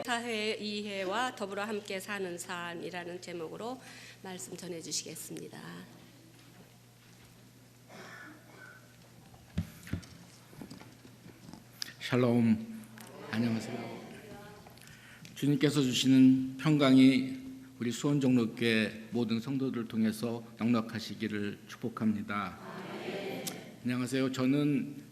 타해 이해와 더불어 함께 사는 삶이라는 제목으로 말씀 전해주시겠습니다. 샬롬, 안녕하세요. 주님께서 주시는 평강이 우리 수원종로교회 모든 성도들을 통해서 넉넉하시기를 축복합니다. 안녕하세요. 저는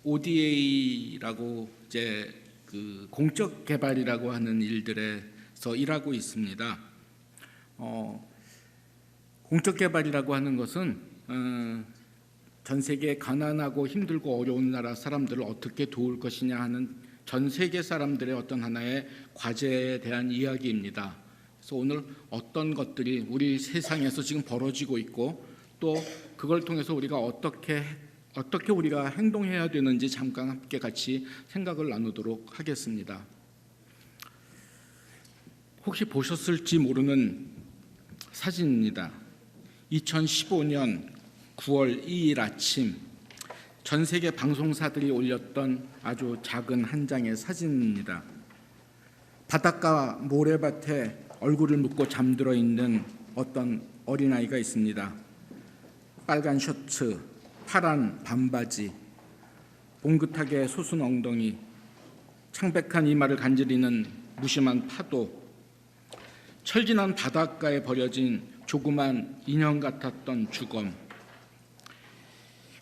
ODA라고 이제 그 공적 개발이라고 하는 일들에서 일하고 있습니다. 공적 개발이라고 하는 것은 전 세계 가난하고 힘들고 어려운 나라 사람들을 어떻게 도울 것이냐 하는 전 세계 사람들의 어떤 하나의 과제에 대한 이야기입니다. 그래서 오늘 어떤 것들이 우리 세상에서 지금 벌어지고 있고 또 그걸 통해서 우리가 어떻게 우리가 행동해야 되는지 잠깐 함께 같이 생각을 나누도록 하겠습니다. 혹시 보셨을지 모르는 사진입니다. 2015년 9월 2일 아침 전 세계 방송사들이 올렸던 아주 작은 한 장의 사진입니다. 바닷가 모래밭에 얼굴을 묻고 잠들어 있는 어떤 어린아이가 있습니다. 빨간 셔츠, 파란 반바지, 봉긋하게 솟은 엉덩이, 창백한 이마를 간지리는 무심한 파도, 철진한 바닷가에 버려진 조그만 인형 같았던 주검,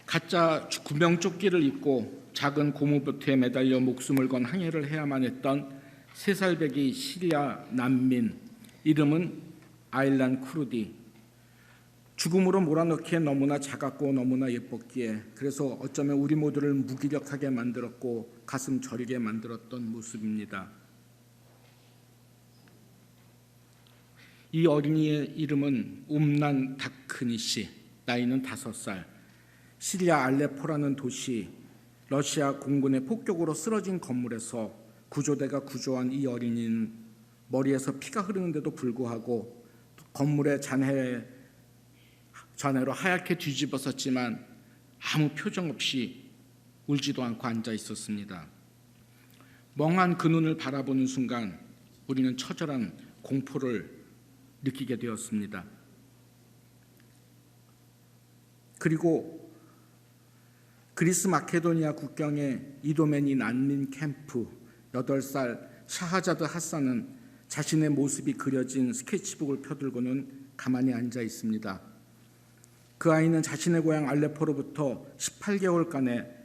가짜 구명조끼를 입고 작은 고무보트에 매달려 목숨을 건 항해를 해야만 했던 3살배기 시리아 난민, 이름은 아일란 쿠르디. 죽음으로 몰아넣기에 너무나 작았고 너무나 예뻤기에 그래서 어쩌면 우리 모두를 무기력하게 만들었고 가슴 저리게 만들었던 모습입니다. 이 어린이의 이름은 움난 다크니시, 나이는 5살. 시리아 알레포라는 도시, 러시아 공군의 폭격으로 쓰러진 건물에서 구조대가 구조한 이 어린이는 머리에서 피가 흐르는데도 불구하고 건물의 잔해로 하얗게 뒤집어졌지만 아무 표정 없이 울지도 않고 앉아 있었습니다. 멍한 그 눈을 바라보는 순간 우리는 처절한 공포를 느끼게 되었습니다. 그리고 그리스 마케도니아 국경의 이도메니 난민 캠프 8살 샤하자드 하산은 자신의 모습이 그려진 스케치북을 펴들고는 가만히 앉아 있습니다. 그 아이는 자신의 고향 알레포로부터 18개월간의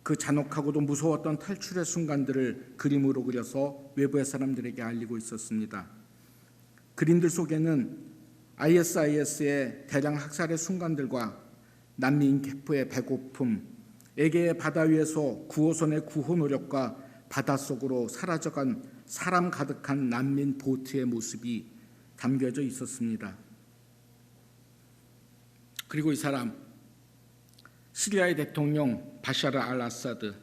그 잔혹하고도 무서웠던 탈출의 순간들을 그림으로 그려서 외부의 사람들에게 알리고 있었습니다. 그림들 속에는 ISIS의 대량 학살의 순간들과 난민 캠프의 배고픔, 에게의 바다 위에서 9호선의 구호 노력과 바닷속으로 사라져간 사람 가득한 난민 보트의 모습이 담겨져 있었습니다. 그리고 이 사람, 시리아의 대통령 바샤르 알 아사드,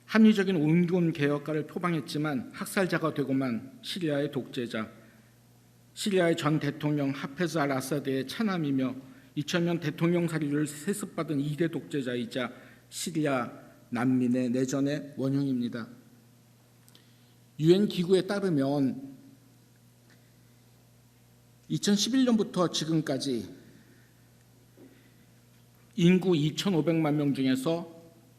합리적인 운군 개혁가를 표방했지만 학살자가 되고만 시리아의 독재자, 시리아의 전 대통령 하페즈 알 아사드의 차남이며 2000년 대통령 사리를 세습받은 2대 독재자이자 시리아 난민의 내전의 원흉입니다. 유엔 기구에 따르면 2011년부터 지금까지 인구 2,500만 명 중에서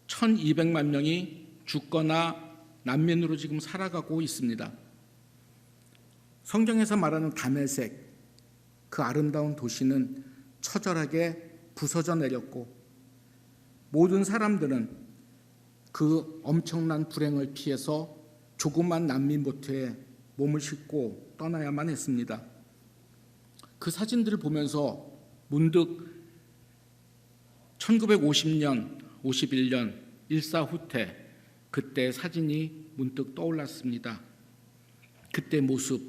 1,200만 명이 죽거나 난민으로 지금 살아가고 있습니다. 성경에서 말하는 다메섹, 그 아름다운 도시는 처절하게 부서져 내렸고 모든 사람들은 그 엄청난 불행을 피해서 조그만 난민 보트에 몸을 싣고 떠나야만 했습니다. 그 사진들을 보면서 문득 1950년, 51년 일사후퇴 그때 사진이 문득 떠올랐습니다. 그때 모습,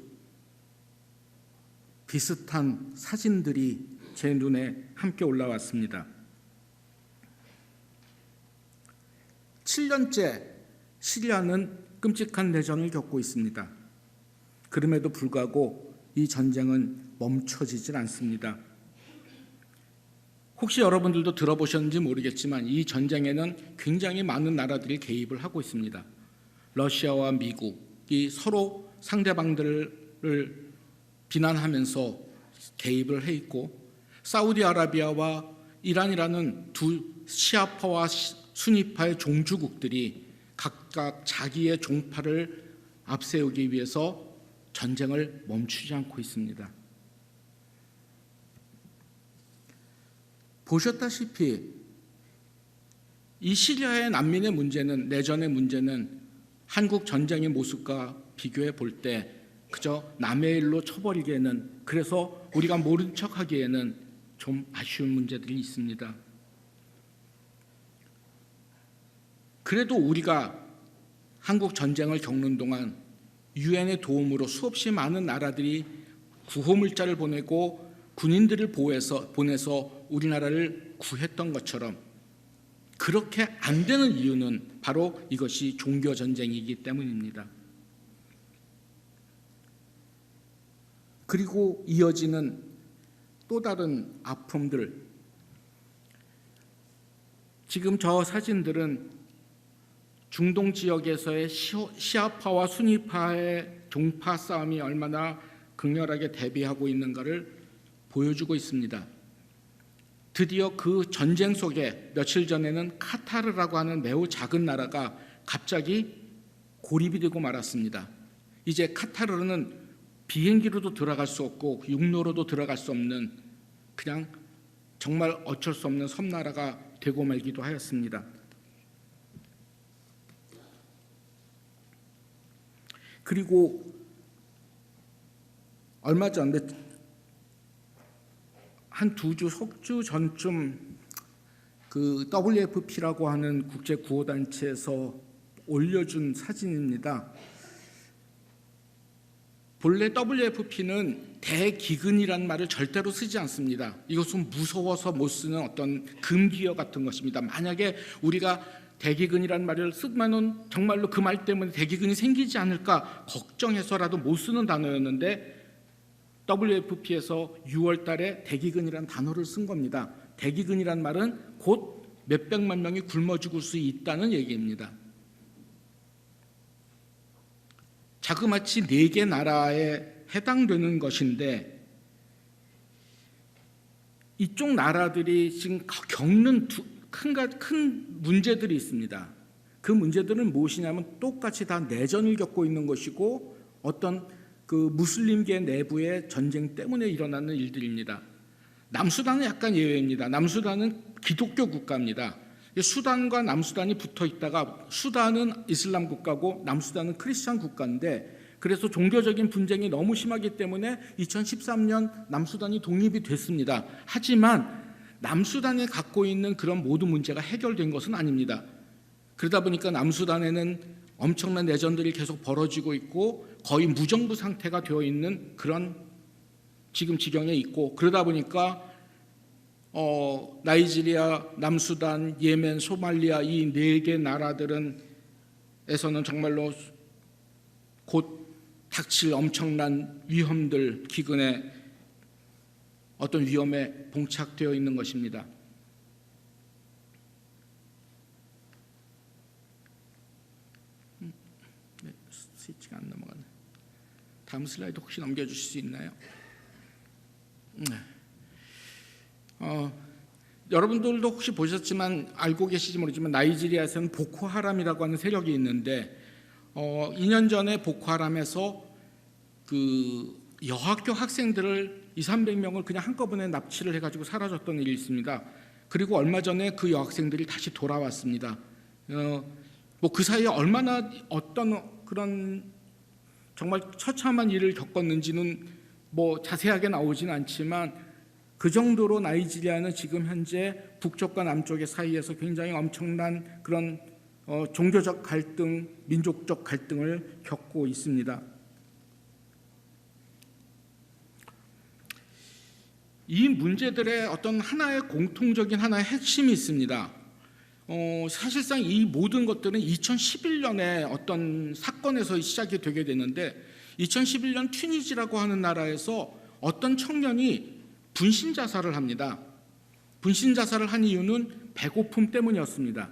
비슷한 사진들이 제 눈에 함께 올라왔습니다. 7년째 시리아는 끔찍한 내전을 겪고 있습니다. 그럼에도 불구하고 이 전쟁은 멈춰지질 않습니다. 혹시 여러분들도 들어보셨는지 모르겠지만 이 전쟁에는 굉장히 많은 나라들이 개입을 하고 있습니다. 러시아와 미국이 서로 상대방들을 비난하면서 개입을 해 있고, 사우디아라비아와 이란이라는 두 시아파와 수니파의 종주국들이 각각 자기의 종파를 앞세우기 위해서 전쟁을 멈추지 않고 있습니다. 보셨다시피 이 시리아의 난민의 문제는, 내전의 문제는 한국 전쟁의 모습과 비교해 볼 때 그저 남의 일로 쳐버리기에는, 그래서 우리가 모른 척하기에는 좀 아쉬운 문제들이 있습니다. 그래도 우리가 한국 전쟁을 겪는 동안 유엔의 도움으로 수없이 많은 나라들이 구호물자를 보내고 군인들을 보내서 우리나라를 구했던 것처럼, 그렇게 안 되는 이유는 바로 이것이 종교 전쟁이기 때문입니다. 그리고 이어지는 또 다른 아픔들, 지금 저 사진들은 중동 지역에서의 시아파와 수니파의 종파 싸움이 얼마나 극렬하게 대비하고 있는가를 보여주고 있습니다. 드디어 그 전쟁 속에 며칠 전에는 카타르라고 하는 매우 작은 나라가 갑자기 고립이 되고 말았습니다. 이제 카타르는 비행기로도 들어갈 수 없고 육로로도 들어갈 수 없는, 그냥 정말 어쩔 수 없는 섬나라가 되고 말기도 하였습니다. 그리고 얼마 전에 한 2주, 석주 전쯤 그 WFP라고 하는 국제 구호단체에서 올려준 사진입니다. 본래 WFP는 대기근이라는 말을 절대로 쓰지 않습니다. 이것은 무서워서 못 쓰는 어떤 금기어 같은 것입니다. 만약에 우리가 대기근이라는 말을 쓰면은 정말로 그 말 때문에 대기근이 생기지 않을까 걱정해서라도 못 쓰는 단어였는데, WFP에서 6월 달에 대기근이라는 단어를 쓴 겁니다. 대기근이라는 말은 곧 몇백만 명이 굶어 죽을 수 있다는 얘기입니다. 자그마치 4개 나라에 해당되는 것인데, 이쪽 나라들이 지금 겪는 큰 문제들이 있습니다. 그 문제들은 무엇이냐면 똑같이 다 내전을 겪고 있는 것이고 어떤 그 무슬림계 내부의 전쟁 때문에 일어나는 일들입니다. 남수단은 약간 예외입니다. 남수단은 기독교 국가입니다. 수단과 남수단이 붙어 있다가, 수단은 이슬람 국가고 남수단은 크리스찬 국가인데, 그래서 종교적인 분쟁이 너무 심하기 때문에 2013년 남수단이 독립이 됐습니다. 하지만 남수단이 갖고 있는 그런 모든 문제가 해결된 것은 아닙니다. 그러다 보니까 남수단에는 엄청난 내전들이 계속 벌어지고 있고 거의 무정부 상태가 되어 있는 그런 지금 지경에 있고, 그러다 보니까 나이지리아, 남수단, 예멘, 소말리아 이 4개 나라들은 정말로 곧 닥칠 엄청난 위험들, 기근의 어떤 위험에 봉착되어 있는 것입니다. 스위치가 안 넘어가네. 다음 슬라이드 혹시 넘겨주실 수 있나요? 네. 여러분들도 혹시 보셨지만 알고 계시지 모르지만 나이지리아에서는 보코하람이라고 하는 세력이 있는데 2년 전에 보코하람에서 그 여학교 학생들을 200~300명을 그냥 한꺼번에 납치를 해가지고 사라졌던 일이 있습니다. 그리고 얼마 전에 그 여학생들이 다시 돌아왔습니다. 그 사이에 얼마나 어떤 그런 정말 처참한 일을 겪었는지는 자세하게 나오지는 않지만, 그 정도로 나이지리아는 지금 현재 북쪽과 남쪽의 사이에서 굉장히 엄청난 그런 종교적 갈등, 민족적 갈등을 겪고 있습니다. 이 문제들의 어떤 하나의 공통적인 하나의 핵심이 있습니다. 사실상 이 모든 것들은 2011년에 어떤 사건에서 시작이 되게 되는데, 2011년 튀니지라고 하는 나라에서 어떤 청년이 분신 자살을 합니다. 분신 자살을 한 이유는 배고픔 때문이었습니다.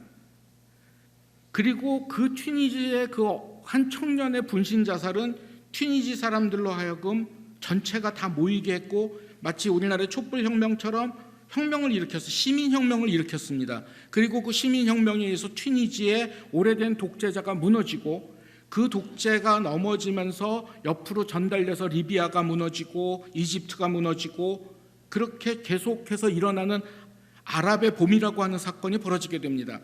그리고 그 튀니지의 그 한 청년의 분신 자살은 튀니지 사람들로 하여금 전체가 다 모이게 했고 마치 우리나라의 촛불혁명처럼 혁명을 일으켜서 시민혁명을 일으켰습니다. 그리고 그 시민혁명에 의해서 튀니지의 오래된 독재자가 무너지고 그 독재가 넘어지면서 옆으로 전달돼서 리비아가 무너지고 이집트가 무너지고 그렇게 계속해서 일어나는 아랍의 봄이라고 하는 사건이 벌어지게 됩니다.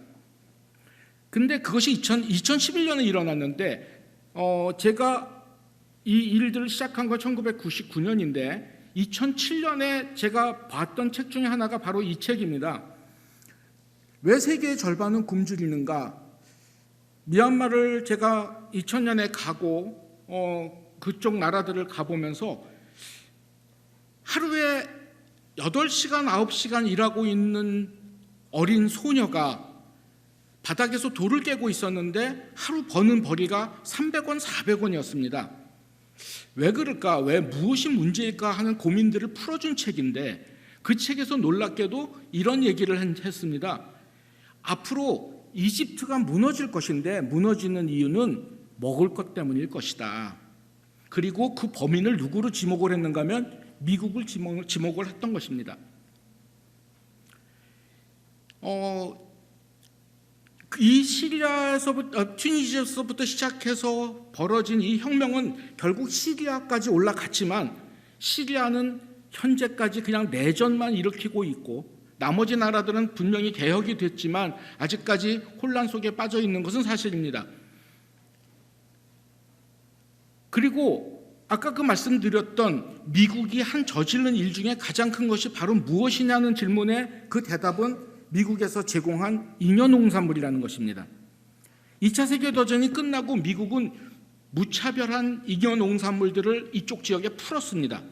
근데 그것이 2011년에 일어났는데 제가 이 일들을 시작한 건 1999년인데 2007년에 제가 봤던 책 중에 하나가 바로 이 책입니다. 왜 세계의 절반은 굶주리는가? 미얀마를 제가 2000년에 가고 그쪽 나라들을 가보면서 하루에 8시간, 9시간 일하고 있는 어린 소녀가 바닥에서 돌을 깨고 있었는데 하루 버는 벌이가 300원, 400원이었습니다. 왜 그럴까? 왜 무엇이 문제일까 하는 고민들을 풀어준 책인데 그 책에서 놀랍게도 이런 얘기를 했습니다. 앞으로 이집트가 무너질 것인데 무너지는 이유는 먹을 것 때문일 것이다. 그리고 그 범인을 누구로 지목을 했는가 하면 미국을 지목을 했던 것입니다. 이 시리아에서부터 튀니지에서부터 시작해서 벌어진 이 혁명은 결국 시리아까지 올라갔지만 시리아는 현재까지 그냥 내전만 일으키고 있고 나머지 나라들은 분명히 개혁이 됐지만 아직까지 혼란 속에 빠져 있는 것은 사실입니다. 그리고 아까 그 말씀드렸던 미국이 한 저지른 일 중에 가장 큰 것이 바로 무엇이냐는 질문에 그 대답은 미국에서 제공한 잉여농산물이라는 것입니다. 2차 세계대전이 끝나고 미국은 무차별한 잉여농산물들을 이쪽 지역에 풀었습니다.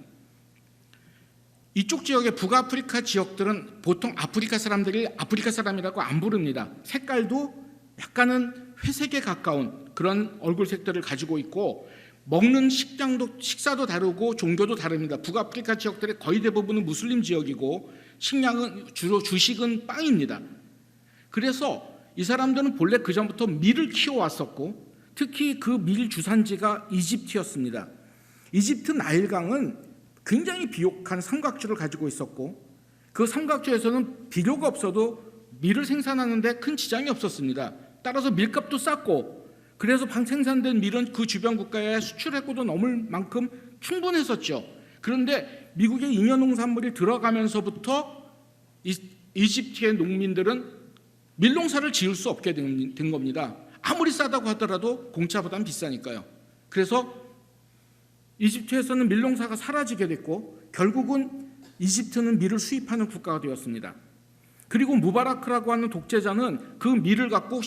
이쪽 지역의 북아프리카 지역들은 보통 아프리카 사람들이 아프리카 사람이라고 안 부릅니다. 색깔도 약간은 회색에 가까운 그런 얼굴색들을 가지고 있고 먹는 식사도 다르고 종교도 다릅니다. 북아프리카 지역들의 거의 대부분은 무슬림 지역이고 식량은 주로 주식은 빵입니다. 그래서 이 사람들은 본래 그전부터 밀을 키워왔었고 특히 그 밀 주산지가 이집트였습니다. 이집트 나일강은 굉장히 비옥한 삼각주를 가지고 있었고 그 삼각주에서는 비료가 없어도 밀을 생산하는 데 큰 지장이 없었습니다. 따라서 밀값도 쌌고 그래서 생산된 밀은 그 주변 국가에 수출해고도 넘을 만큼 충분했었죠. 그런데 미국의 잉여농산물이 들어가면서부터 이집트의 농민들은 밀농사를 지을 수 없게 된 겁니다. 아무리 싸다고 하더라도 공짜보다는 비싸니까요. 그래서 이집트에서는 밀농사가 사라지게 됐고 결국은 이집트는 밀을 수입하는 국가가 되었습니다. 그리고 무바라크라고 하는 독재자는 그 밀을 갖고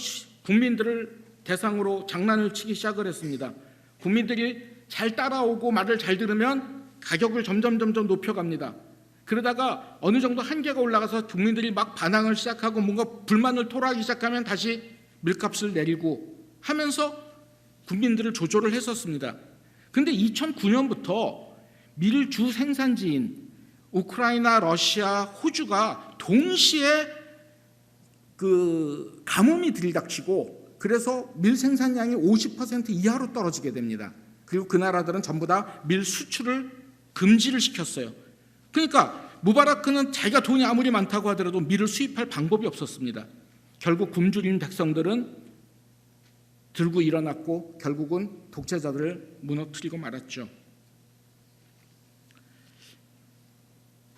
국민들을 대상으로 장난을 치기 시작을 했습니다. 국민들이 잘 따라오고 말을 잘 들으면 가격을 점점 높여갑니다. 그러다가 어느 정도 한계가 올라가서 국민들이 막 반항을 시작하고 뭔가 불만을 토로하기 시작하면 다시 밀값을 내리고 하면서 국민들을 조절을 했었습니다. 그런데 2009년부터 밀 주 생산지인 우크라이나, 러시아, 호주가 동시에 그 가뭄이 들이닥치고 그래서 밀 생산량이 50% 이하로 떨어지게 됩니다. 그리고 그 나라들은 전부 다 밀 수출을 금지를 시켰어요. 그러니까 무바라크는 자기가 돈이 아무리 많다고 하더라도 밀을 수입할 방법이 없었습니다. 결국 굶주린 백성들은 들고 일어났고 결국은 독재자들을 무너뜨리고 말았죠.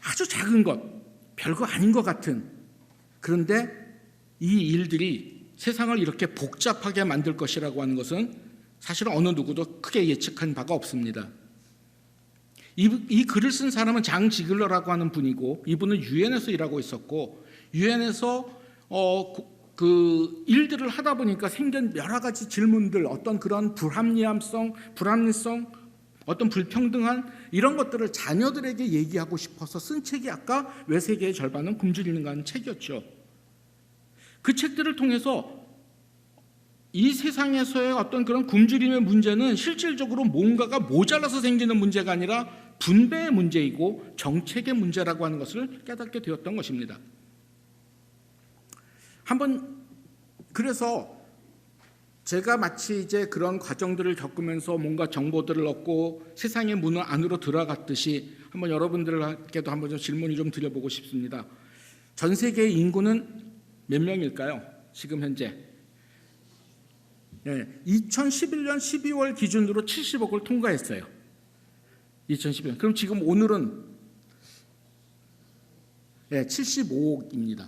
아주 작은 것, 별거 아닌 것 같은, 그런데 이 일들이 세상을 이렇게 복잡하게 만들 것이라고 하는 것은 사실은 어느 누구도 크게 예측한 바가 없습니다. 이 글을 쓴 사람은 장 지글러라고 하는 분이고 이분은 유엔에서 일하고 있었고 유엔에서 그 일들을 하다 보니까 생긴 여러 가지 질문들, 어떤 그런 불합리성, 어떤 불평등한 이런 것들을 자녀들에게 얘기하고 싶어서 쓴 책이 아까 왜 세계의 절반은 굶주리는가 하는 책이었죠. 그 책들을 통해서 이 세상에서의 어떤 그런 굶주림의 문제는 실질적으로 뭔가가 모자라서 생기는 문제가 아니라 분배의 문제이고 정책의 문제라고 하는 것을 깨닫게 되었던 것입니다. 한번 그래서 제가 마치 이제 그런 과정들을 겪으면서 뭔가 정보들을 얻고 세상의 문을 안으로 들어갔듯이 한번 여러분들께도 한번 좀 질문을 좀 드려보고 싶습니다. 전 세계의 인구는 몇 명일까요? 지금 현재 2011년 12월 기준으로 70억을 통과했어요. 2011년. 그럼 지금 오늘은 75억입니다.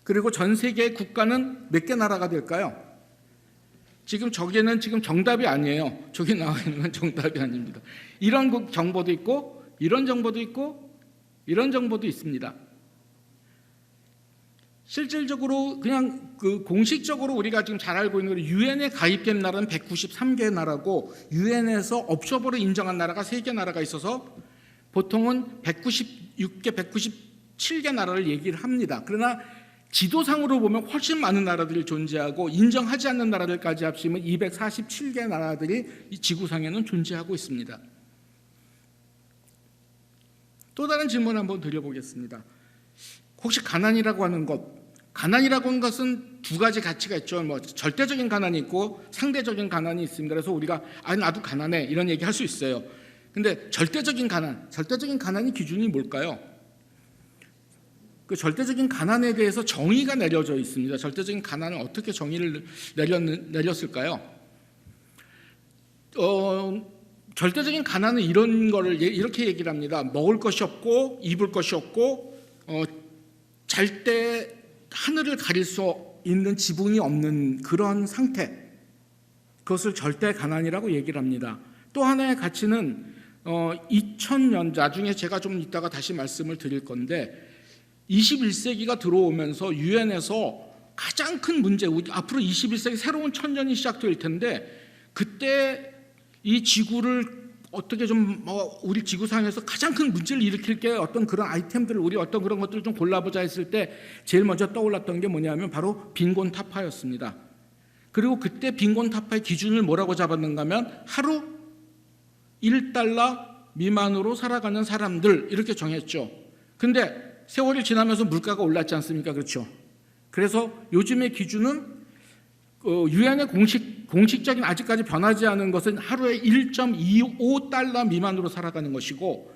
그리고 전 세계 국가는 몇 개 나라가 될까요? 지금 저기는 지금 정답이 아니에요. 저기 나와 있는 건 정답이 아닙니다. 이런 정보도 있고 이런 정보도 있고 이런 정보도 있습니다. 실질적으로 그냥 그 공식적으로 우리가 지금 잘 알고 있는 유엔에 가입된 나라는 193개 나라고 유엔에서 업쇼버로 인정한 나라가 3개 나라가 있어서 보통은 196개, 197개 나라를 얘기를 합니다. 그러나 지도상으로 보면 훨씬 많은 나라들이 존재하고 인정하지 않는 나라들까지 합치면 247개 나라들이 이 지구상에는 존재하고 있습니다. 또 다른 질문 한번 드려보겠습니다. 혹시 가난이라고 하는 것은 두 가지 가치가 있죠. 뭐 절대적인 가난이 있고 상대적인 가난이 있습니다. 그래서 우리가 나도 가난해 이런 얘기 할 수 있어요. 근데 절대적인 가난이 기준이 뭘까요? 그 절대적인 가난에 대해서 정의가 내려져 있습니다. 절대적인 가난은 어떻게 정의를 내렸을까요? 절대적인 가난은 이런 거를 이렇게 얘기를 합니다. 먹을 것이 없고 입을 것이 없고 잘 때 하늘을 가릴 수 있는 지붕이 없는 그런 상태, 그것을 절대 가난이라고 얘기를 합니다. 또 하나의 가치는 2000년, 나중에 제가 좀 이따가 다시 말씀을 드릴 건데 21세기가 들어오면서 유엔에서 가장 큰 문제, 앞으로 21세기 새로운 천년이 시작될 텐데 그때 이 지구를 어떻게 좀 우리 지구상에서 가장 큰 문제를 일으킬 게 어떤 그런 아이템들을 우리 어떤 그런 것들을 좀 골라보자 했을 때 제일 먼저 떠올랐던 게 뭐냐면 바로 빈곤 타파였습니다. 그리고 그때 빈곤 타파의 기준을 뭐라고 잡았는가 하면 하루 1달러 미만으로 살아가는 사람들 이렇게 정했죠. 근데 세월이 지나면서 물가가 올랐지 않습니까? 그렇죠. 그래서 요즘의 기준은 유엔의 공식적인 아직까지 변하지 않은 것은 하루에 1.25달러 미만으로 살아가는 것이고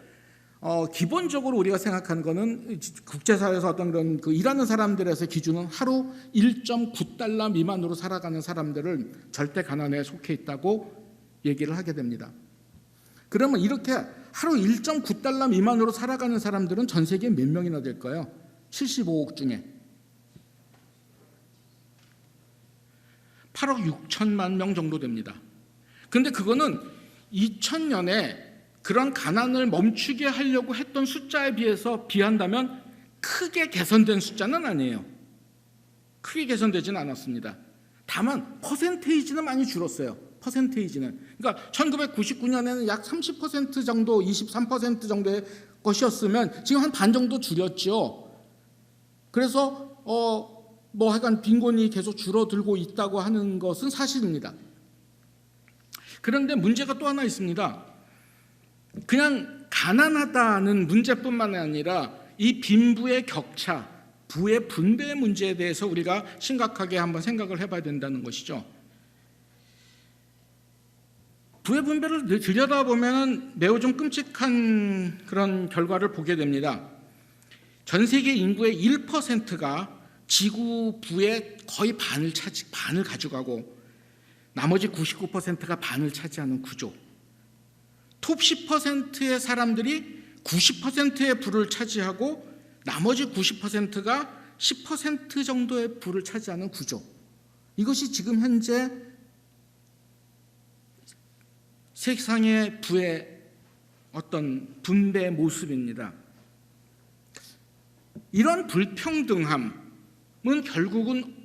기본적으로 우리가 생각하는 것은 국제사회에서 어떤 그런 일하는 사람들에서 기준은 하루 1.9달러 미만으로 살아가는 사람들을 절대 가난에 속해 있다고 얘기를 하게 됩니다. 그러면 이렇게 하루 1.9달러 미만으로 살아가는 사람들은 전 세계에 몇 명이나 될까요? 75억 중에 8억 6천만 명 정도 됩니다. 그런데 그거는 2000년에 그런 가난을 멈추게 하려고 했던 숫자에 비한다면 크게 개선된 숫자는 아니에요. 크게 개선되지는 않았습니다. 다만 퍼센테이지는 많이 줄었어요. 퍼센테이지는. 그러니까 1999년에는 약 30% 정도, 23% 정도의 것이었으면 지금 한 반 정도 줄였죠. 그래서 하여간 빈곤이 계속 줄어들고 있다고 하는 것은 사실입니다. 그런데 문제가 또 하나 있습니다. 그냥 가난하다는 문제뿐만 아니라 이 빈부의 격차, 부의 분배의 문제에 대해서 우리가 심각하게 한번 생각을 해봐야 된다는 것이죠. 부의 분배를 들여다보면 매우 좀 끔찍한 그런 결과를 보게 됩니다. 전 세계 인구의 1%가 지구 부의 거의 반을 가져가고 나머지 99%가 반을 차지하는 구조. 톱 10%의 사람들이 90%의 부를 차지하고 나머지 90%가 10% 정도의 부를 차지하는 구조. 이것이 지금 현재 세상의 부의 어떤 분배 모습입니다. 이런 불평등함은 결국은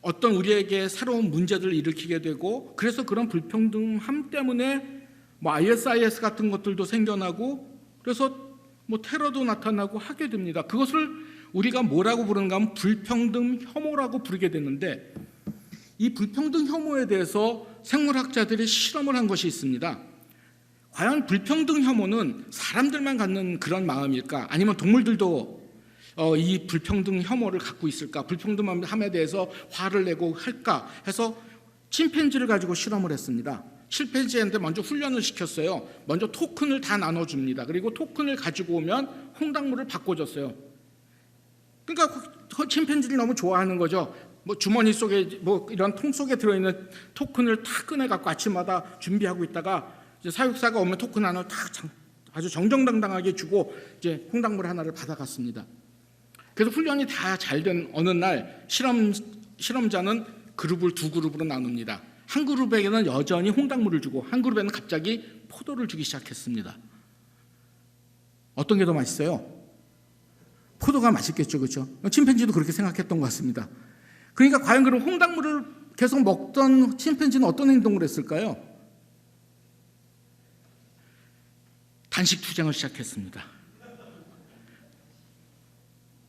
어떤 우리에게 새로운 문제들을 일으키게 되고 그래서 그런 불평등함 때문에 ISIS 같은 것들도 생겨나고 그래서 테러도 나타나고 하게 됩니다. 그것을 우리가 뭐라고 부르는가 하면 불평등 혐오라고 부르게 되는데 이 불평등 혐오에 대해서 생물학자들이 실험을 한 것이 있습니다. 과연 불평등 혐오는 사람들만 갖는 그런 마음일까? 아니면 동물들도 이 불평등 혐오를 갖고 있을까? 불평등함에 대해서 화를 내고 할까? 해서 침팬지를 가지고 실험을 했습니다. 침팬지한테 먼저 훈련을 시켰어요. 먼저 토큰을 다 나눠줍니다. 그리고 토큰을 가지고 오면 홍당무를 바꿔줬어요. 그러니까 침팬지를 너무 좋아하는 거죠. 뭐 주머니 속에 뭐 이런 통 속에 들어있는 토큰을 다 꺼내 갖고 아침마다 준비하고 있다가 이제 사육사가 오면 토큰 하나를 다 아주 정정당당하게 주고 이제 홍당무 하나를 받아갔습니다. 그래서 훈련이 다 잘 된 어느 날 실험자는 그룹을 두 그룹으로 나눕니다. 한 그룹에게는 여전히 홍당무를 주고 한 그룹에는 갑자기 포도를 주기 시작했습니다. 어떤 게 더 맛있어요? 포도가 맛있겠죠, 그렇죠? 침팬지도 그렇게 생각했던 것 같습니다. 그러니까 과연 그럼 홍당무를 계속 먹던 침팬지는 어떤 행동을 했을까요? 단식 투쟁을 시작했습니다.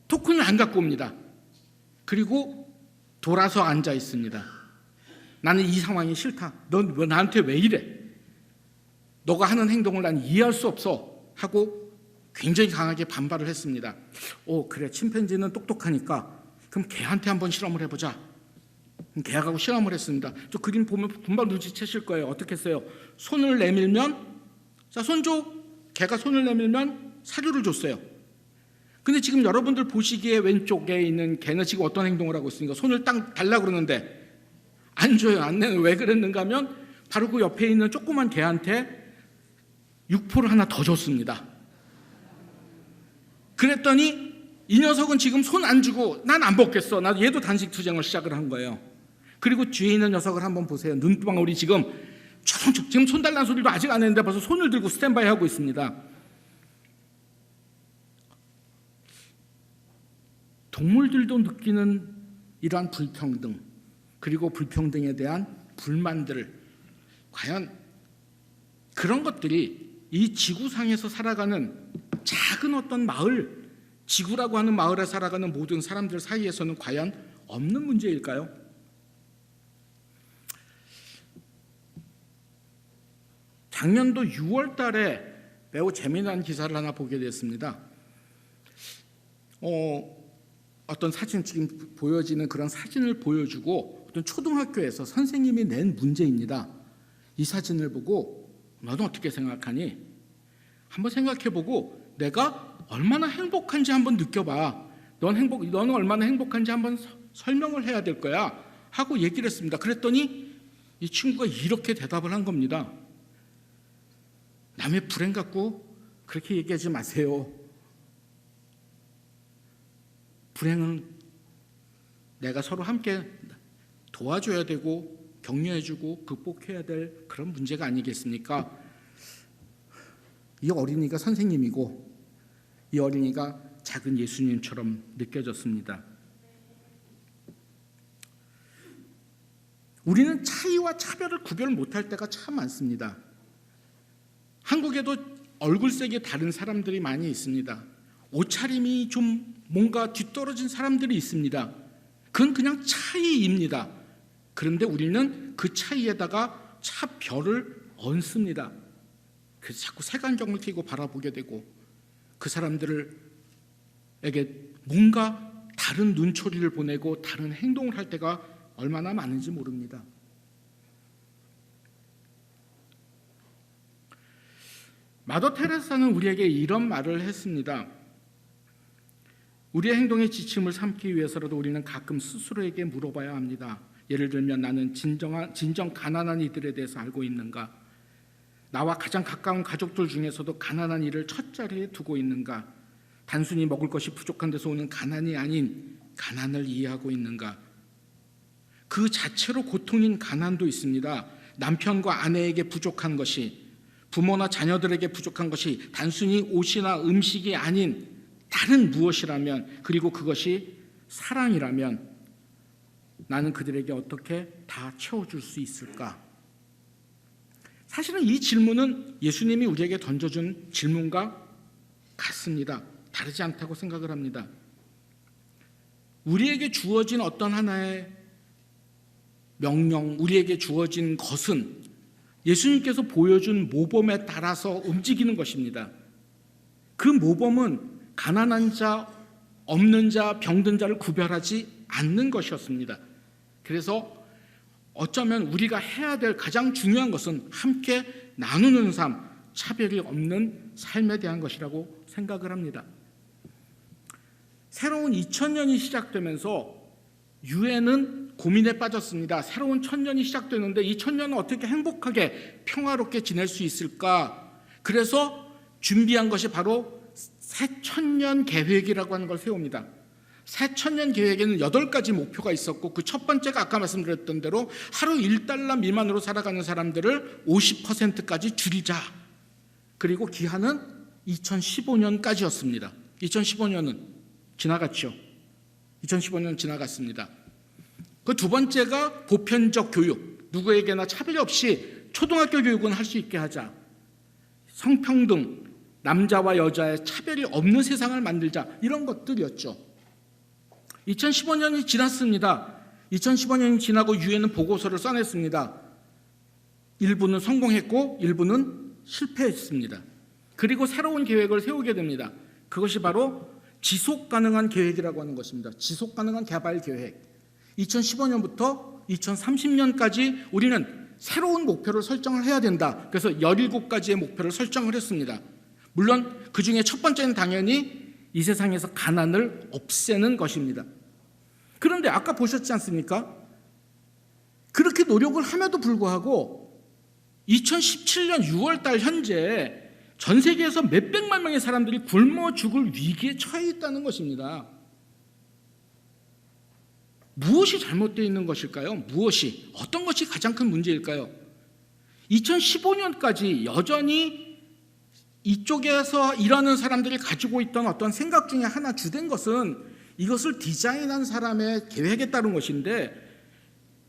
토큰을 안 갖고 옵니다. 그리고 돌아서 앉아 있습니다. 나는 이 상황이 싫다. 넌 왜 나한테 왜 이래? 너가 하는 행동을 난 이해할 수 없어. 하고 굉장히 강하게 반발을 했습니다. 그래, 침팬지는 똑똑하니까 그럼 개한테 한번 실험을 해보자. 개하고 실험을 했습니다. 저 그림 보면 금방 눈치채실 거예요. 어떻게 했어요? 손을 내밀면, 자, 손 줘. 개가 손을 내밀면 사료를 줬어요. 근데 지금 여러분들 보시기에 왼쪽에 있는 개는 지금 어떤 행동을 하고 있습니까? 손을 딱 달라고 그러는데 안 줘요. 안 내는. 왜 그랬는가 하면 바로 그 옆에 있는 조그만 개한테 육포를 하나 더 줬습니다. 그랬더니 이 녀석은 지금 손 안 주고 난 안 먹겠어. 나 얘도 단식 투쟁을 시작을 한 거예요. 그리고 뒤에 있는 녀석을 한번 보세요. 눈방울이 지금 손 달라는 소리도 아직 안 했는데 벌써 손을 들고 스탠바이 하고 있습니다. 동물들도 느끼는 이러한 불평등, 그리고 불평등에 대한 불만들, 과연 그런 것들이 이 지구상에서 살아가는 작은 어떤 마을, 지구라고 하는 마을에 살아가는 모든 사람들 사이에서는 과연 없는 문제일까요? 작년도 6월 달에 매우 재미난 기사를 하나 보게 됐습니다. 어떤 사진, 지금 보여지는 그런 사진을 보여주고 어떤 초등학교에서 선생님이 낸 문제입니다. 이 사진을 보고 너는 어떻게 생각하니? 한번 생각해보고 내가 얼마나 행복한지 한번 느껴봐. 너는 얼마나 행복한지 한번 설명을 해야 될 거야 하고 얘기를 했습니다. 그랬더니 이 친구가 이렇게 대답을 한 겁니다. 남의 불행 갖고 그렇게 얘기하지 마세요. 불행은 내가 서로 함께 도와줘야 되고 격려해주고 극복해야 될 그런 문제가 아니겠습니까? 이 어린이가 선생님이고 이 어린이가 작은 예수님처럼 느껴졌습니다. 우리는 차이와 차별을 구별 못할 때가 참 많습니다. 한국에도 얼굴색이 다른 사람들이 많이 있습니다. 옷차림이 좀 뭔가 뒤떨어진 사람들이 있습니다. 그건 그냥 차이입니다. 그런데 우리는 그 차이에다가 차별을 얹습니다. 그래서 자꾸 색안경을 끼고 바라보게 되고 그 사람들에게 뭔가 다른 눈초리를 보내고 다른 행동을 할 때가 얼마나 많은지 모릅니다. 마더 테레사는 우리에게 이런 말을 했습니다. 우리의 행동의 지침을 삼기 위해서라도 우리는 가끔 스스로에게 물어봐야 합니다. 예를 들면 나는 진정 가난한 이들에 대해서 알고 있는가? 나와 가장 가까운 가족들 중에서도 가난한 이를 첫 자리에 두고 있는가? 단순히 먹을 것이 부족한 데서 오는 가난이 아닌 가난을 이해하고 있는가? 그 자체로 고통인 가난도 있습니다. 남편과 아내에게 부족한 것이, 부모나 자녀들에게 부족한 것이 단순히 옷이나 음식이 아닌 다른 무엇이라면, 그리고 그것이 사랑이라면 나는 그들에게 어떻게 다 채워줄 수 있을까? 사실은 이 질문은 예수님이 우리에게 던져준 질문과 같습니다. 다르지 않다고 생각을 합니다. 우리에게 주어진 어떤 하나의 명령, 우리에게 주어진 것은 예수님께서 보여준 모범에 따라서 움직이는 것입니다. 그 모범은 가난한 자, 없는 자, 병든 자를 구별하지 않는 것이었습니다. 그래서 어쩌면 우리가 해야 될 가장 중요한 것은 함께 나누는 삶, 차별이 없는 삶에 대한 것이라고 생각을 합니다. 새로운 2000년이 시작되면서 유엔은 고민에 빠졌습니다. 새로운 1000년이 시작되는데 이 1000년은 어떻게 행복하게 평화롭게 지낼 수 있을까? 그래서 준비한 것이 바로 새천년 계획이라고 하는 걸 세웁니다. 새천년 계획에는 8가지 목표가 있었고 그 첫 번째가 아까 말씀드렸던 대로 하루 1달러 미만으로 살아가는 사람들을 50%까지 줄이자. 그리고 기한은 2015년까지였습니다. 2015년은 지나갔죠. 2015년 지나갔습니다. 그 두 번째가 보편적 교육, 누구에게나 차별 없이 초등학교 교육은 할 수 있게 하자. 성평등, 남자와 여자의 차별이 없는 세상을 만들자. 이런 것들이었죠. 2015년이 지났습니다. 2015년이 지나고 유엔은 보고서를 써냈습니다. 일부는 성공했고 일부는 실패했습니다. 그리고 새로운 계획을 세우게 됩니다. 그것이 바로 지속가능한 계획이라고 하는 것입니다. 지속가능한 개발 계획. 2015년부터 2030년까지 우리는 새로운 목표를 설정을 해야 된다. 그래서 17가지의 목표를 설정을 했습니다. 물론 그 중에 첫 번째는 당연히 이 세상에서 가난을 없애는 것입니다. 그런데 아까 보셨지 않습니까? 그렇게 노력을 함에도 불구하고 2017년 6월 달 현재 전 세계에서 몇백만 명의 사람들이 굶어 죽을 위기에 처해 있다는 것입니다. 무엇이 잘못되어 있는 것일까요? 무엇이? 어떤 것이 가장 큰 문제일까요? 2015년까지 여전히 이쪽에서 일하는 사람들이 가지고 있던 어떤 생각 중에 하나 주된 것은 이것을 디자인한 사람의 계획에 따른 것인데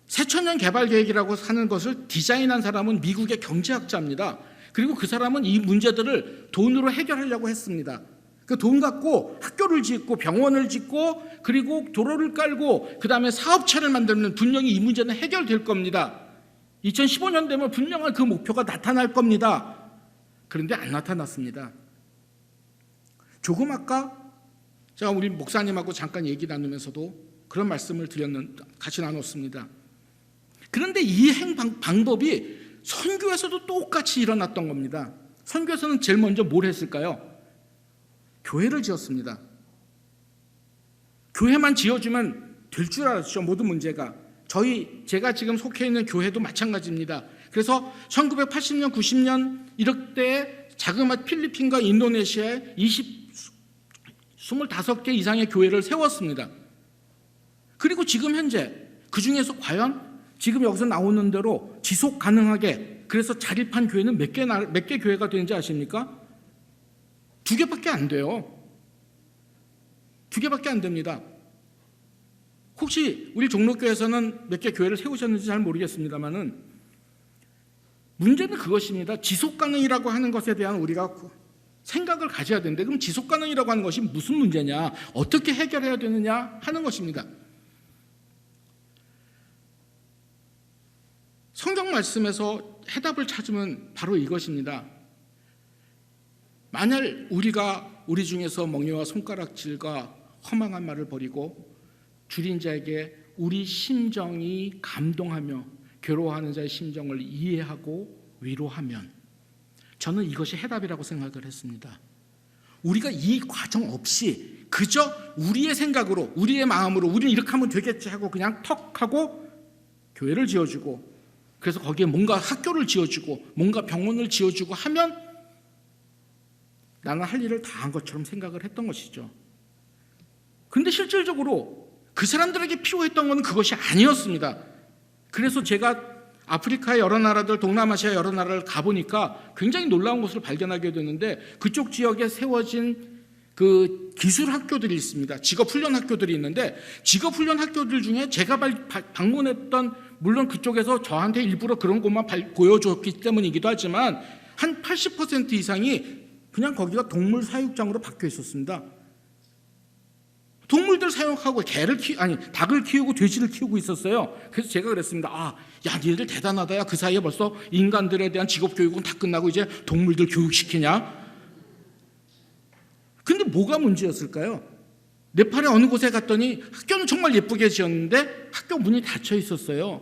새천년 개발 계획이라고 하는 것을 디자인한 사람은 미국의 경제학자입니다. 그리고 그 사람은 이 문제들을 돈으로 해결하려고 했습니다. 그 돈 갖고 학교를 짓고 병원을 짓고 그리고 도로를 깔고 그 다음에 사업체를 만들면 분명히 이 문제는 해결될 겁니다. 2015년 되면 분명한 그 목표가 나타날 겁니다. 그런데 안 나타났습니다. 조금 아까 제가 우리 목사님하고 잠깐 얘기 나누면서도 그런 말씀을 같이 나눴습니다. 그런데 이 방법이 선교에서도 똑같이 일어났던 겁니다. 선교에서는 제일 먼저 뭘 했을까요? 교회를 지었습니다. 교회만 지어주면 될 줄 알았죠. 모든 문제가. 제가 지금 속해 있는 교회도 마찬가지입니다. 그래서 1980년, 90년 이럴 때 자그마한 필리핀과 인도네시아에 25개 이상의 교회를 세웠습니다. 그리고 지금 현재 그 중에서 과연 지금 여기서 나오는 대로 지속 가능하게 그래서 자립한 교회는 몇 개 교회가 되는지 아십니까? 2개밖에 안 돼요. 2개밖에 안 됩니다. 혹시 우리 종로교회에서는 몇 개 교회를 세우셨는지 잘 모르겠습니다만은 문제는 그것입니다. 지속 가능이라고 하는 것에 대한 우리가 생각을 가져야 되는데 그럼 지속 가능이라고 하는 것이 무슨 문제냐, 어떻게 해결해야 되느냐 하는 것입니다. 성경 말씀에서 해답을 찾으면 바로 이것입니다. 만약 우리가 우리 중에서 멍에와 손가락질과 허망한 말을 버리고 줄인 자에게 우리 심정이 감동하며 괴로워하는 자의 심정을 이해하고 위로하면 저는 이것이 해답이라고 생각을 했습니다. 우리가 이 과정 없이 그저 우리의 생각으로 우리의 마음으로 우리는 이렇게 하면 되겠지 하고 그냥 턱 하고 교회를 지어주고 그래서 거기에 뭔가 학교를 지어주고 뭔가 병원을 지어주고 하면 나는 할 일을 다 한 것처럼 생각을 했던 것이죠. 그런데 실질적으로 그 사람들에게 필요했던 것은 그것이 아니었습니다. 그래서 제가 아프리카의 여러 나라들, 동남아시아 여러 나라를 가보니까 굉장히 놀라운 것을 발견하게 되는데 그쪽 지역에 세워진 그 기술 학교들이 있습니다. 직업훈련 학교들이 있는데 직업훈련 학교들 중에 제가 방문했던 물론 그쪽에서 저한테 일부러 그런 것만 보여줬기 때문이기도 하지만 한 80% 이상이 그냥 거기가 동물 사육장으로 바뀌어 있었습니다. 동물들 사육하고 닭을 키우고 돼지를 키우고 있었어요. 그래서 제가 그랬습니다. 야, 니네들 대단하다. 야, 그 사이에 벌써 인간들에 대한 직업 교육은 다 끝나고 이제 동물들 교육시키냐? 근데 뭐가 문제였을까요? 네팔의 어느 곳에 갔더니 학교는 정말 예쁘게 지었는데 학교 문이 닫혀 있었어요.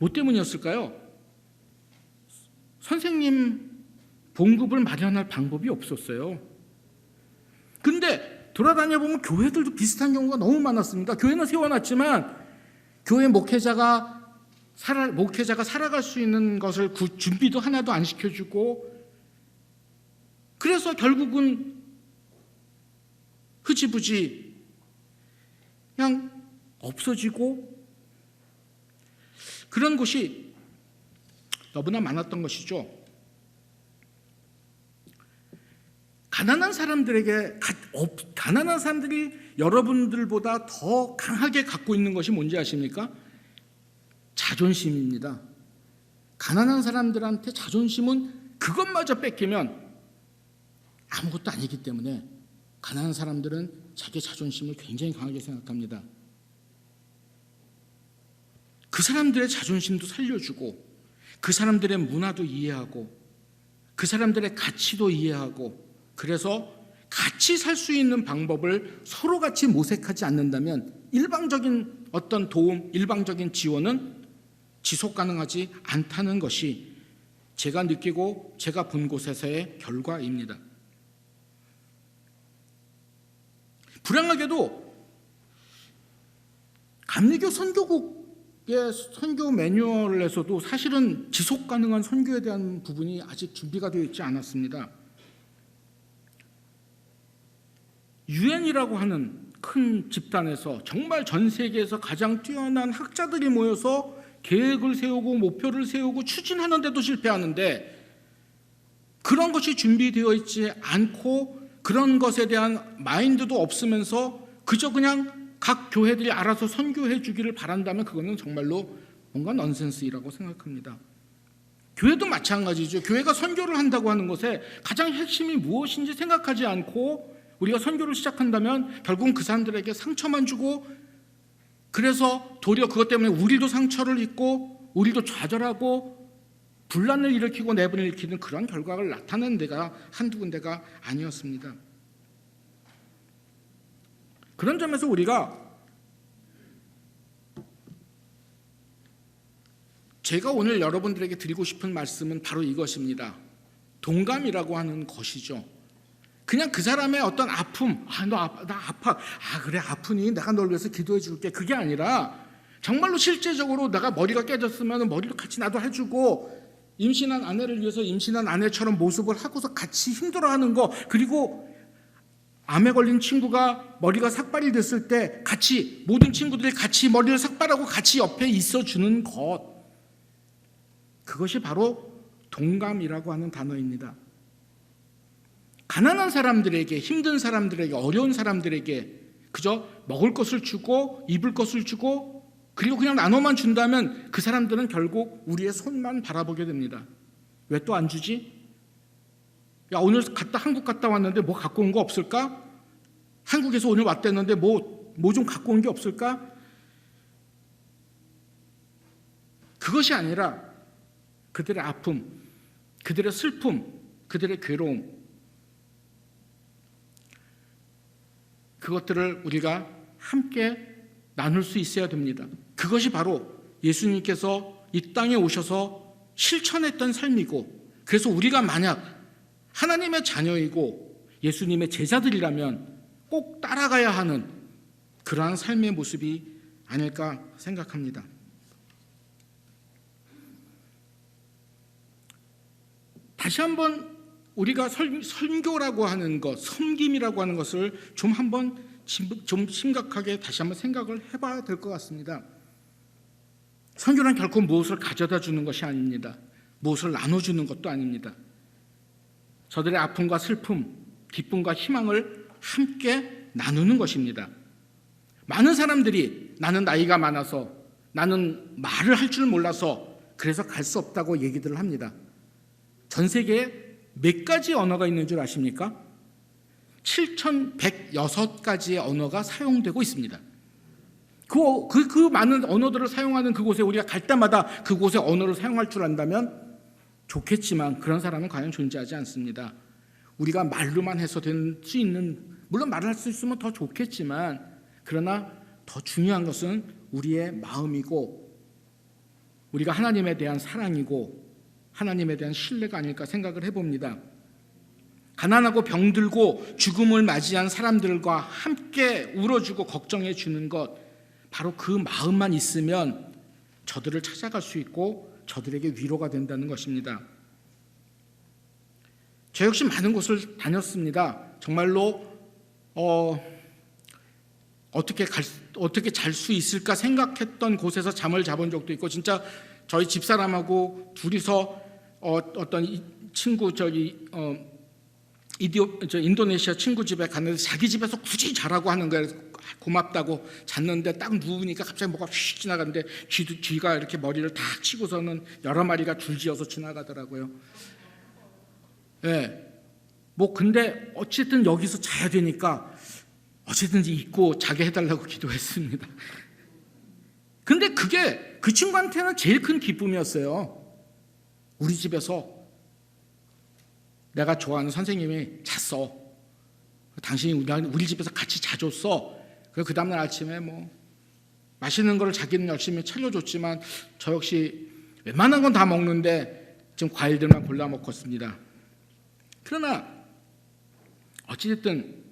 뭐 때문이었을까요? 선생님 봉급을 마련할 방법이 없었어요. 근데 돌아다녀 보면 교회들도 비슷한 경우가 너무 많았습니다. 교회는 세워놨지만 교회 목회자가 살아갈 수 있는 것을 준비도 하나도 안 시켜주고, 그래서 결국은 흐지부지 그냥 없어지고, 그런 곳이 너무나 많았던 것이죠. 가난한 사람들이 여러분들보다 더 강하게 갖고 있는 것이 뭔지 아십니까? 자존심입니다. 가난한 사람들한테 자존심은 그것마저 뺏기면 아무것도 아니기 때문에 가난한 사람들은 자기 자존심을 굉장히 강하게 생각합니다. 그 사람들의 자존심도 살려주고, 그 사람들의 문화도 이해하고, 그 사람들의 가치도 이해하고, 그래서 같이 살 수 있는 방법을 서로 같이 모색하지 않는다면 일방적인 어떤 도움, 일방적인 지원은 지속 가능하지 않다는 것이 제가 느끼고 제가 본 곳에서의 결과입니다. 불행하게도 감리교 선교국의 선교 매뉴얼에서도 사실은 지속 가능한 선교에 대한 부분이 아직 준비가 되어 있지 않았습니다. 유엔이라고 하는 큰 집단에서 정말 전 세계에서 가장 뛰어난 학자들이 모여서 계획을 세우고 목표를 세우고 추진하는데도 실패하는데, 그런 것이 준비되어 있지 않고 그런 것에 대한 마인드도 없으면서 그저 그냥 각 교회들이 알아서 선교해 주기를 바란다면 그거는 정말로 뭔가 넌센스라고 생각합니다. 교회도 마찬가지죠. 교회가 선교를 한다고 하는 것에 가장 핵심이 무엇인지 생각하지 않고 우리가 선교를 시작한다면 결국은 그 사람들에게 상처만 주고, 그래서 도리어 그것 때문에 우리도 상처를 입고 우리도 좌절하고 분란을 일으키고 내분을 일으키는 그런 결과를 나타낸 데가 한두 군데가 아니었습니다. 그런 점에서 제가 오늘 여러분들에게 드리고 싶은 말씀은 바로 이것입니다. 동감이라고 하는 것이죠. 그냥 그 사람의 어떤 아픔, 나 아파, 그래 아프니 내가 널 위해서 기도해 줄게, 그게 아니라 정말로 실제적으로 내가 머리가 깨졌으면 머리를 같이 나도 해주고, 임신한 아내를 위해서 임신한 아내처럼 모습을 하고서 같이 힘들어하는 거, 그리고 암에 걸린 친구가 머리가 삭발이 됐을 때 같이 모든 친구들이 같이 머리를 삭발하고 같이 옆에 있어주는 것, 그것이 바로 동감이라고 하는 단어입니다. 가난한 사람들에게, 힘든 사람들에게, 어려운 사람들에게 그저 먹을 것을 주고 입을 것을 주고 그리고 그냥 나눠만 준다면 그 사람들은 결국 우리의 손만 바라보게 됩니다. 왜 또 안 주지? 야, 오늘 한국 갔다 왔는데 뭐 갖고 온 거 없을까? 한국에서 오늘 왔댔는데 뭐 좀 갖고 온 게 없을까? 그것이 아니라 그들의 아픔, 그들의 슬픔, 그들의 괴로움, 그것들을 우리가 함께 나눌 수 있어야 됩니다. 그것이 바로 예수님께서 이 땅에 오셔서 실천했던 삶이고, 그래서 우리가 만약 하나님의 자녀이고 예수님의 제자들이라면 꼭 따라가야 하는 그러한 삶의 모습이 아닐까 생각합니다. 다시 한번 우리가 선교라고 하는 것, 섬김이라고 하는 것을 좀 심각하게 다시 한번 생각을 해봐야 될 것 같습니다. 선교는 결코 무엇을 가져다 주는 것이 아닙니다. 무엇을 나눠주는 것도 아닙니다. 저들의 아픔과 슬픔, 기쁨과 희망을 함께 나누는 것입니다. 많은 사람들이 나는 나이가 많아서, 나는 말을 할 줄 몰라서 그래서 갈 수 없다고 얘기들을 합니다. 전 세계에 몇 가지 언어가 있는 줄 아십니까? 7,106가지의 언어가 사용되고 있습니다. 그 많은 언어들을 사용하는 그곳에 우리가 갈 때마다 그곳의 언어를 사용할 줄 안다면 좋겠지만 그런 사람은 과연 존재하지 않습니다. 우리가 말로만 해서 될 수 있는, 물론 말을 할 수 있으면 더 좋겠지만, 그러나 더 중요한 것은 우리의 마음이고 우리가 하나님에 대한 사랑이고 하나님에 대한 신뢰가 아닐까 생각을 해봅니다. 가난하고 병들고 죽음을 맞이한 사람들과 함께 울어주고 걱정해 주는 것, 바로 그 마음만 있으면 저들을 찾아갈 수 있고 저들에게 위로가 된다는 것입니다. 저 역시 많은 곳을 다녔습니다. 정말로 어떻게 잘 수 있을까 생각했던 곳에서 잠을 자본 적도 있고, 진짜 저희 집사람하고 둘이서 어떤 친구 인도네시아 친구 집에 갔는데 자기 집에서 굳이 자라고 하는 거예요. 고맙다고 잤는데 딱 누우니까 갑자기 뭐가 휙 지나가는데 쥐가 이렇게 머리를 탁 치고서는 여러 마리가 줄지어서 지나가더라고요. 예. 뭐 근데 어쨌든 여기서 자야 되니까 어쨌든지 잊고 자게 해달라고 기도했습니다. 근데 그게 그 친구한테는 제일 큰 기쁨이었어요. 우리 집에서 내가 좋아하는 선생님이 잤어. 당신이 우리 집에서 같이 자줬어. 그 다음날 아침에 뭐 맛있는 거를 자기는 열심히 차려줬지만 저 역시 웬만한 건 다 먹는데 지금 과일들만 골라 먹었습니다. 그러나 어찌됐든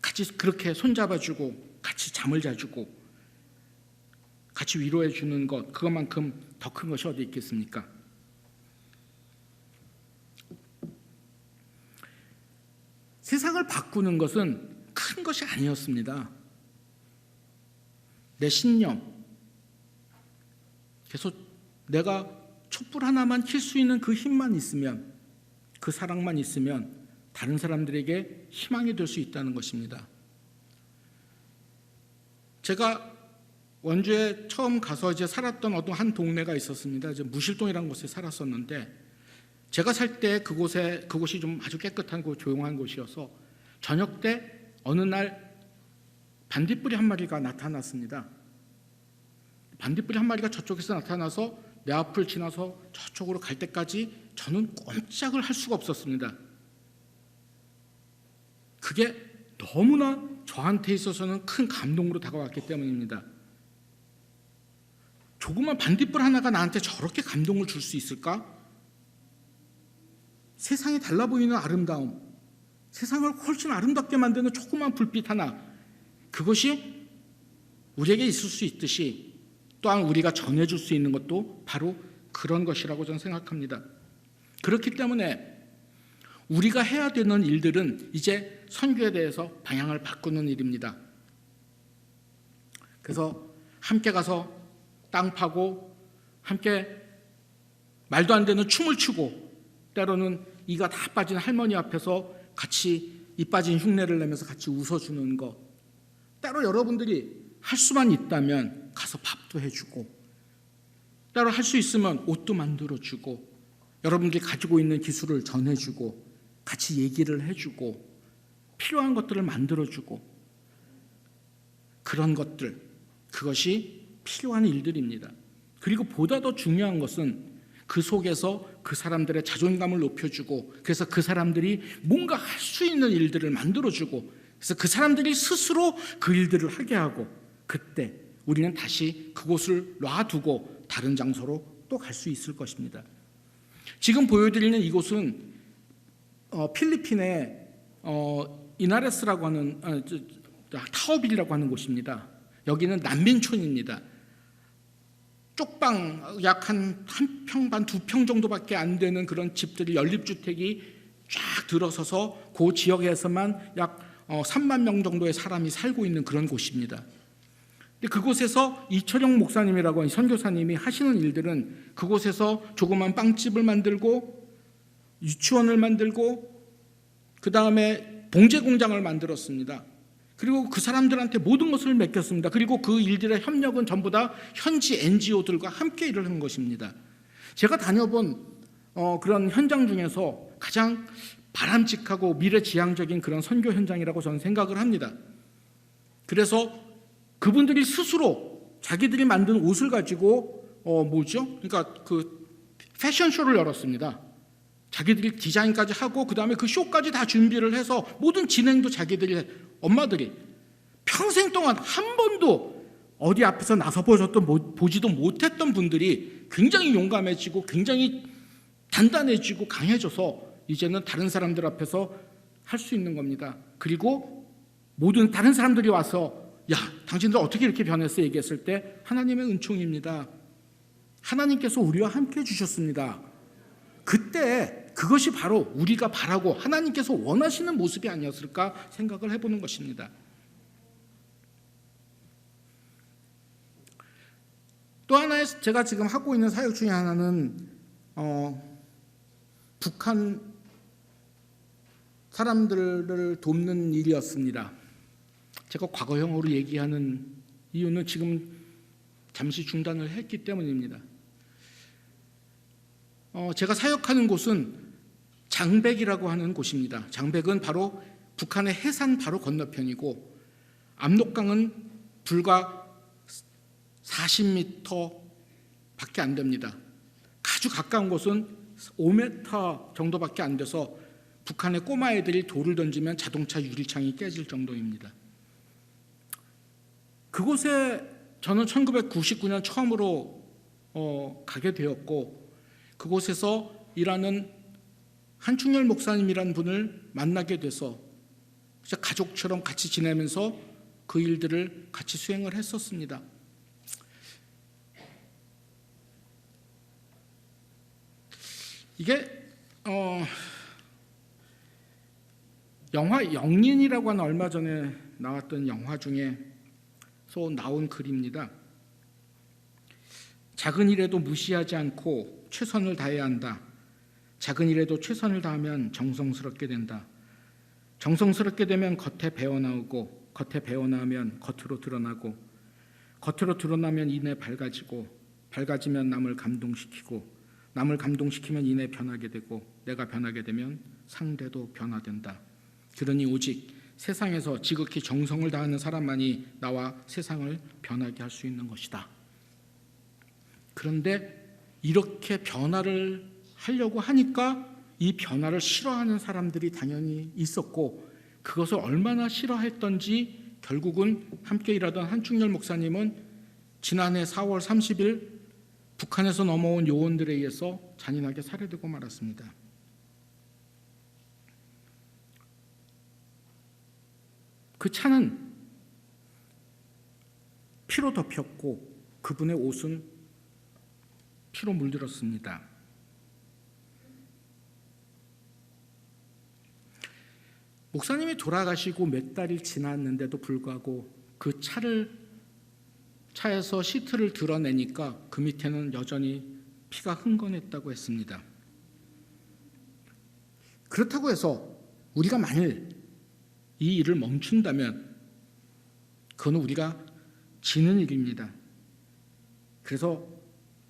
같이 그렇게 손잡아주고 같이 잠을 자주고 같이 위로해 주는 것, 그것만큼 더 큰 것이 어디 있겠습니까? 세상을 바꾸는 것은 큰 것이 아니었습니다. 내 신념, 계속 내가 촛불 하나만 켤 수 있는 그 힘만 있으면, 그 사랑만 있으면 다른 사람들에게 희망이 될 수 있다는 것입니다. 제가 원주에 처음 가서 이제 살았던 어떤 한 동네가 있었습니다. 이제 무실동이라는 곳에 살았었는데, 제가 살 때 그곳이 좀 아주 깨끗한 곳, 조용한 곳이어서 저녁 때 어느 날 반딧불이 한 마리가 나타났습니다. 반딧불이 한 마리가 저쪽에서 나타나서 내 앞을 지나서 저쪽으로 갈 때까지 저는 꼼짝을 할 수가 없었습니다. 그게 너무나 저한테 있어서는 큰 감동으로 다가왔기 때문입니다. 조그만 반딧불 하나가 나한테 저렇게 감동을 줄 수 있을까? 세상이 달라 보이는 아름다움, 세상을 훨씬 아름답게 만드는 조그만 불빛 하나, 그것이 우리에게 있을 수 있듯이 또한 우리가 전해줄 수 있는 것도 바로 그런 것이라고 저는 생각합니다. 그렇기 때문에 우리가 해야 되는 일들은 이제 선교에 대해서 방향을 바꾸는 일입니다. 그래서 함께 가서 땅 파고 함께 말도 안 되는 춤을 추고 때로는 이가 다 빠진 할머니 앞에서 같이 이 빠진 흉내를 내면서 같이 웃어주는 것, 따로 여러분들이 할 수만 있다면 가서 밥도 해주고, 따로 할 수 있으면 옷도 만들어주고, 여러분들이 가지고 있는 기술을 전해주고 같이 얘기를 해주고 필요한 것들을 만들어주고, 그런 것들, 그것이 필요한 일들입니다. 그리고 보다 더 중요한 것은 그 속에서 그 사람들의 자존감을 높여주고, 그래서 그 사람들이 뭔가 할 수 있는 일들을 만들어주고, 그래서 그 사람들이 스스로 그 일들을 하게 하고, 그때 우리는 다시 그곳을 놔두고 다른 장소로 또 갈 수 있을 것입니다. 지금 보여드리는 이곳은 필리핀의 이나레스라고 하는 타오빌이라고 하는 곳입니다. 여기는 난민촌입니다. 쪽방 약 한 평 반 2평 정도밖에 안 되는 그런 집들이, 연립주택이 쫙 들어서서 그 지역에서만 약 3만 명 정도의 사람이 살고 있는 그런 곳입니다. 근데 그곳에서 이철영 목사님이라고 하는 선교사님이 하시는 일들은 그곳에서 조그만 빵집을 만들고 유치원을 만들고 그 다음에 봉제 공장을 만들었습니다. 그리고 그 사람들한테 모든 것을 맡겼습니다. 그리고 그 일들의 협력은 전부 다 현지 NGO들과 함께 일을 한 것입니다. 제가 다녀본 그런 현장 중에서 가장 바람직하고 미래지향적인 그런 선교 현장이라고 저는 생각을 합니다. 그래서 그분들이 스스로 자기들이 만든 옷을 가지고 그러니까 그 패션쇼를 열었습니다. 자기들이 디자인까지 하고 그 다음에 그 쇼까지 다 준비를 해서 모든 진행도 자기들이, 엄마들이 평생 동안 한 번도 어디 앞에서 나서 보지도 못했던 분들이 굉장히 용감해지고 굉장히 단단해지고 강해져서 이제는 다른 사람들 앞에서 할 수 있는 겁니다. 그리고 모든 다른 사람들이 와서 야, 당신들 어떻게 이렇게 변했어? 얘기했을 때 하나님의 은총입니다. 하나님께서 우리와 함께 해주셨습니다. 그때 그것이 바로 우리가 바라고 하나님께서 원하시는 모습이 아니었을까 생각을 해보는 것입니다. 또 하나의 제가 지금 하고 있는 사역 중에 하나는 북한 사람들을 돕는 일이었습니다. 제가 과거형으로 얘기하는 이유는 지금 잠시 중단을 했기 때문입니다. 제가 사역하는 곳은 장백이라고 하는 곳입니다. 장백은 바로 북한의 해산 바로 건너편이고 압록강은 불과 40m 밖에 안 됩니다. 아주 가까운 곳은 5m 정도밖에 안 돼서 북한의 꼬마 애들이 돌을 던지면 자동차 유리창이 깨질 정도입니다. 그곳에 저는 1999년 처음으로 가게 되었고 그곳에서 일하는 한충렬 목사님이라는 분을 만나게 돼서 가족처럼 같이 지내면서 그 일들을 같이 수행을 했었습니다. 이게 영화 영린이라고 하는 얼마 전에 나왔던 영화 중에서 나온 글입니다. 작은 일에도 무시하지 않고 최선을 다해야 한다. 작은 일에도 최선을 다하면 정성스럽게 된다. 정성스럽게 되면 겉에 배어나오고 겉에 배어나오면 겉으로 드러나고 겉으로 드러나면 이내 밝아지고 밝아지면 남을 감동시키고 남을 감동시키면 이내 변하게 되고 내가 변하게 되면 상대도 변화된다. 그러니 오직 세상에서 지극히 정성을 다하는 사람만이 나와 세상을 변하게 할 수 있는 것이다. 그런데 이렇게 변화를 하려고 하니까 이 변화를 싫어하는 사람들이 당연히 있었고 그것을 얼마나 싫어했던지 결국은 함께 일하던 한충렬 목사님은 지난해 4월 30일 북한에서 넘어온 요원들에 의해서 잔인하게 살해되고 말았습니다. 그 차는 피로 덮였고 그분의 옷은 피로 물들었습니다. 목사님이 돌아가시고 몇 달이 지났는데도 불구하고 그 차에서 시트를 드러내니까 그 밑에는 여전히 피가 흥건했다고 했습니다. 그렇다고 해서 우리가 만일 이 일을 멈춘다면 그건 우리가 지는 일입니다. 그래서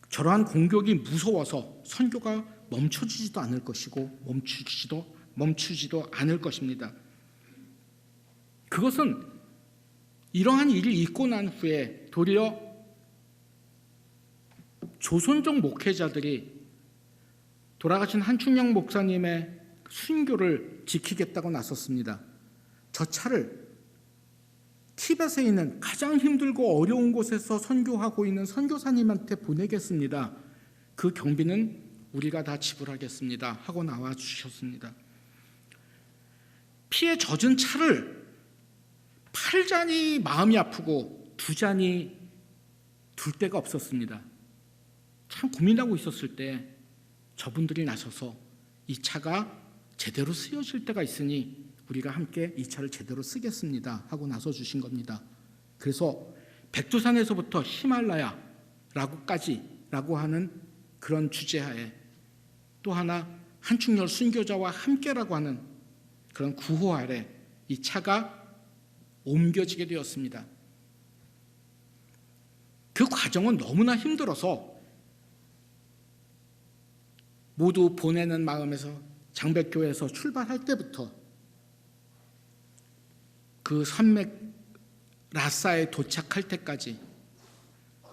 저러한 공격이 무서워서 선교가 멈춰지지도 않을 것이고 멈추지도 않을 것입니다. 그것은 이러한 일이 있고 난 후에 도리어 조선족 목회자들이 돌아가신 한충영 목사님의 순교를 지키겠다고 나섰습니다. 저 차를 티벳에 있는 가장 힘들고 어려운 곳에서 선교하고 있는 선교사님한테 보내겠습니다. 그 경비는 우리가 다 지불하겠습니다 하고 나와 주셨습니다. 피에 젖은 차를 팔자니 마음이 아프고 두자니 둘 데가 없었습니다. 참 고민하고 있었을 때 저분들이 나서서 이 차가 제대로 쓰여질 때가 있으니 우리가 함께 이 차를 제대로 쓰겠습니다 하고 나서 주신 겁니다. 그래서 백두산에서부터 히말라야라고 하는 그런 주제하에 또 하나 한충렬 순교자와 함께라고 하는 그런 구호 아래 이 차가 옮겨지게 되었습니다. 그 과정은 너무나 힘들어서 모두 보내는 마음에서 장백교회에서 출발할 때부터 그 산맥 라사에 도착할 때까지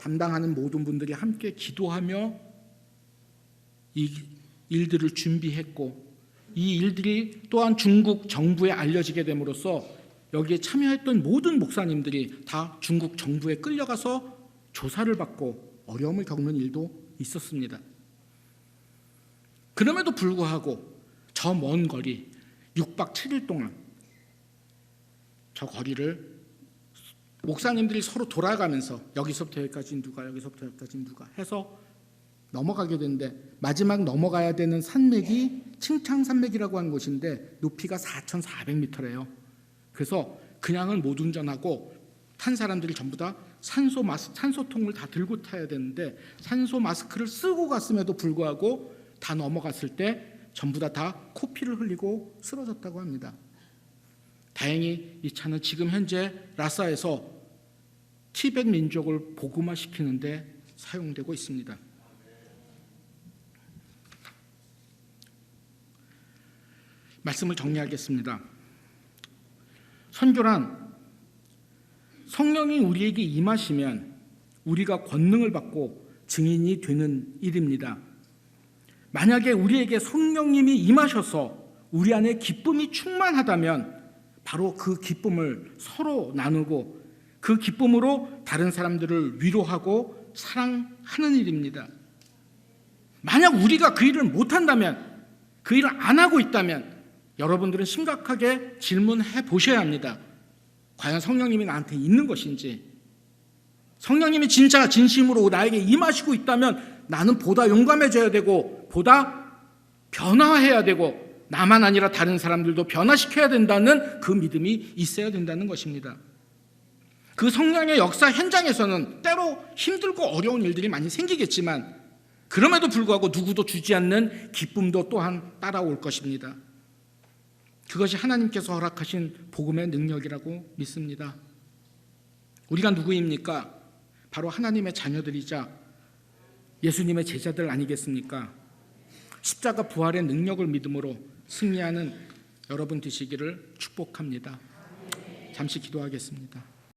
담당하는 모든 분들이 함께 기도하며 이 일들을 준비했고 이 일들이 또한 중국 정부에 알려지게 됨으로써 여기에 참여했던 모든 목사님들이 다 중국 정부에 끌려가서 조사를 받고 어려움을 겪는 일도 있었습니다. 그럼에도 불구하고 저 먼 거리 6박 7일 동안 저 거리를 목사님들이 서로 돌아가면서 여기서부터 여기까지 누가, 여기서부터 여기까지 누가 해서 넘어가게 되는데, 마지막 넘어가야 되는 산맥이 칭창산맥이라고 하는 곳인데 높이가 4,400m래요. 그래서 그냥은 못 운전하고 탄 사람들이 전부 다 산소통을 다 들고 타야 되는데, 산소 마스크를 쓰고 갔음에도 불구하고 다 넘어갔을 때 전부 다 코피를 흘리고 쓰러졌다고 합니다. 다행히 이 차는 지금 현재 라사에서 티벳 민족을 복음화시키는 데 사용되고 있습니다. 말씀을 정리하겠습니다. 선교란 성령이 우리에게 임하시면 우리가 권능을 받고 증인이 되는 일입니다. 만약에 우리에게 성령님이 임하셔서 우리 안에 기쁨이 충만하다면 바로 그 기쁨을 서로 나누고 그 기쁨으로 다른 사람들을 위로하고 사랑하는 일입니다. 만약 우리가 그 일을 못한다면, 그 일을 안 하고 있다면 여러분들은 심각하게 질문해 보셔야 합니다. 과연 성령님이 나한테 있는 것인지, 성령님이 진짜 진심으로 나에게 임하시고 있다면 나는 보다 용감해져야 되고 보다 변화해야 되고 나만 아니라 다른 사람들도 변화시켜야 된다는 그 믿음이 있어야 된다는 것입니다. 그 성령의 역사 현장에서는 때로 힘들고 어려운 일들이 많이 생기겠지만 그럼에도 불구하고 누구도 주지 않는 기쁨도 또한 따라올 것입니다. 그것이 하나님께서 허락하신 복음의 능력이라고 믿습니다. 우리가 누구입니까? 바로 하나님의 자녀들이자 예수님의 제자들 아니겠습니까? 십자가 부활의 능력을 믿음으로 승리하는 여러분 되시기를 축복합니다. 잠시 기도하겠습니다.